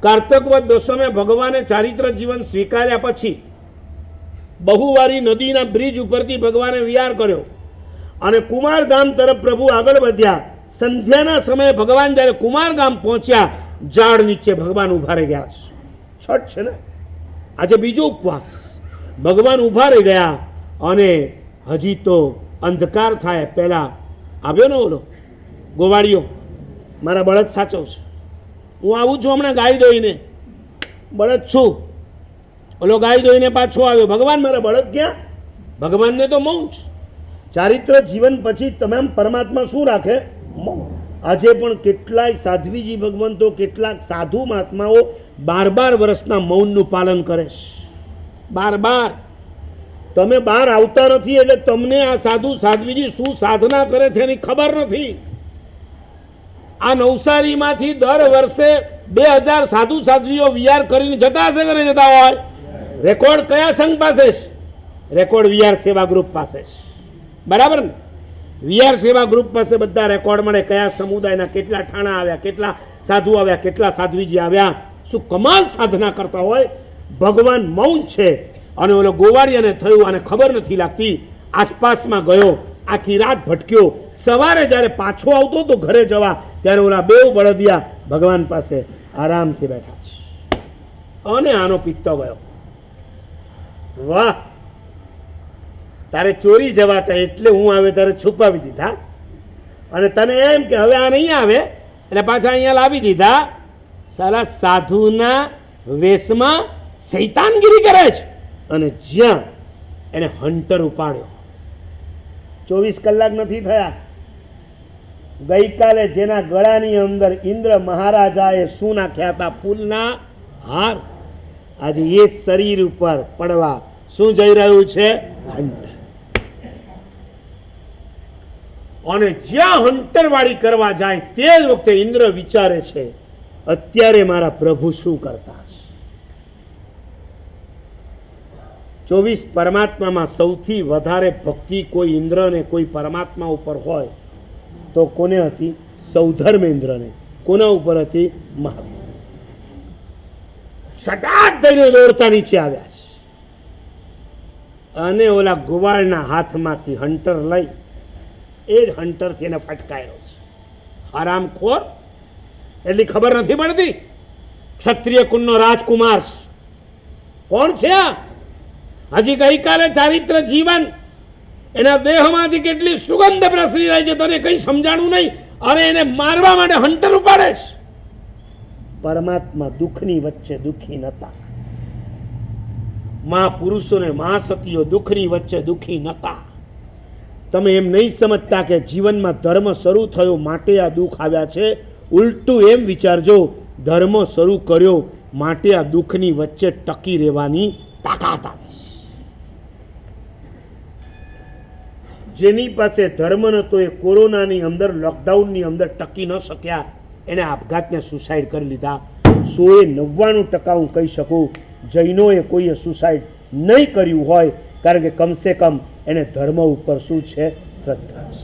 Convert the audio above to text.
કાર્તકવદ દસમે ભગવાને ચારિત્ર જીવન સ્વીકાર્યા પછી બહુવારી નદીના બ્રિજ ઉપરથી ભગવાને વિહાર કર્યો અને કુમારગામ તરફ પ્રભુ આગળ વધ્યા. સંધ્યાના સમયે ભગવાન જ્યારે કુમારગામ પહોંચ્યા, ઝાડ નીચે ભગવાન ઉભા રહી ગયા. છઠ છે ને, આજે બીજો ઉપવાસ. ભગવાન ઉભા રહી ગયા અને હજી તો અંધકાર થાય પહેલા આવ્યો ને ઓલો ગોવાળિયો, મારા બળદ સાચો છે, હું આવું છું હમણાં ગાય દોઈને, બળદ છું. ઓલો ગાય દોઈને પાછો આવ્યો, ભગવાન મારા બળદ ક્યાં? ભગવાનને તો મૌન છે. ચારિત્ર જીવન પછી તમામ પરમાત્મા શું રાખે? મૌન. આજે પણ કેટલાય સાધ્વીજી ભગવંતો, કેટલાક સાધુ મહાત્માઓ 12 વર્ષના મૌનનું પાલન કરે છે. 12. તમે બહાર આવતા નથી એટલે તમને આ સાધુ સાધ્વીજી શું સાધના કરે છે એની ખબર નથી. આ નવસારીમાંથી દર વર્ષે 2000 સાધુ સાધ્વીઓ વિહાર કરીને જતા હશે કે નહીં જતા હોય? રેકોર્ડ કયા સંઘ પાસે છે? રેકોર્ડ વિહાર સેવા ગ્રુપ પાસે છે. બરાબર ને? વિહાર સેવા ગ્રુપ પાસે બધા રેકોર્ડ મળે, કયા સમુદાયના કેટલા ઠાણા આવ્યા, કેટલા સાધુ આવ્યા, કેટલા સાધ્વીજી આવ્યા. શું કમાલ સાધના કરતા હોય. ભગવાન મૌન છે. અને ઓલો ગોવાળિયાને થયું અને ખબર નથી લાગતી, આસપાસમાં ગયો, આખી રાત ભટક્યો. સવારે જ્યારે પાછો આવતો તો ઘરે જવા, ત્યારે ઓલા 2 બળદિયા ભગવાન પાસે આરામથી બેઠા છે અને આનો પિત્તો ગયો. વાહ, તારે ચોરી જવાતા એટલે હું આવે તારે છુપાવી દીધા, અને તને એમ કે હવે આ નહીં આવે એટલે પાછા અહીંયા લાવી દીધા. સાલા સાધુના વેશમાં શૈતાનગીરી કરે છે. અને જ્યાં એને હન્ટર ઉપાડ્યો, 24 કલાક નથી થયા, ગઈકાલે જેના ગળાની અંદર ઇન્દ્ર મહારાજાએ શું નાખ્યા હતા? ફૂલના હાર. આજે એ શરીર ઉપર પડવા શું જઈ રહ્યું છે? હન્ટર. અને જ્યાં હન્ટરવાળી કરવા જાય તે જ વખતે ઇન્દ્ર વિચારે છે, અત્યારે મારા પ્રભુ શું કરતા હશે? 24 પરમાત્મામાં સૌથી વધારે ભક્તિ કોઈ ઇન્દ્રને કોઈ પરમાત્મા ઉપર હોય તો કોને હતી? સૌધર્મેન્દ્રને. કોના ઉપર હતી? મહાવીર. સટાક દઈને દોડતા નીચે આવ્યા છે અને ઓલા ગોવાળના હાથમાંથી હન્ટર લઈ એ જ હન્ટરથી એને ફટકાયો છે. હરામખોર. એટલી ખબર નથી પડતી ક્ષત્રિય કુળનો રાજકુમાર છે. કોણ છે આ? હજી ગઈકાલે ચારિત્ર જીવન, એના દેહમાંથી કેટલી સુગંધ પ્રસરી રહી છે, તને કંઈ સમજાણું નહીં, અને એને મારવા માટે હન્ટર ઉપાડે છે. પરમાત્મા દુઃખની વચ્ચે દુઃખી નતા. મહાપુરુષોને મહાસતીઓ દુઃખની વચ્ચે દુઃખી નતા. તમે એમ નહીં સમજતા કે જીવનમાં ધર્મ શરૂ થયો માટે આ દુઃખ આવ્યા છે. ઉલટું એમ વિચારજો, ધર્મ શરૂ કર્યો માટે આ દુઃખની વચ્ચે ટકી રહેવાની તાકાત આવી. જેની પાસે ધર્મ નતો એ કોરોનાની અંદર, લોકડાઉનની અંદર ટકી ન શક્યા, એને આપઘાતને સુસાઇડ કરી લીધા. 99% હું કહી શકું જૈનોએ કોઈએ સુસાઇડ નહીં કર્યું હોય, કારણ કે કમસે કમ એને ધર્મ ઉપર શું છે? શ્રદ્ધા છે.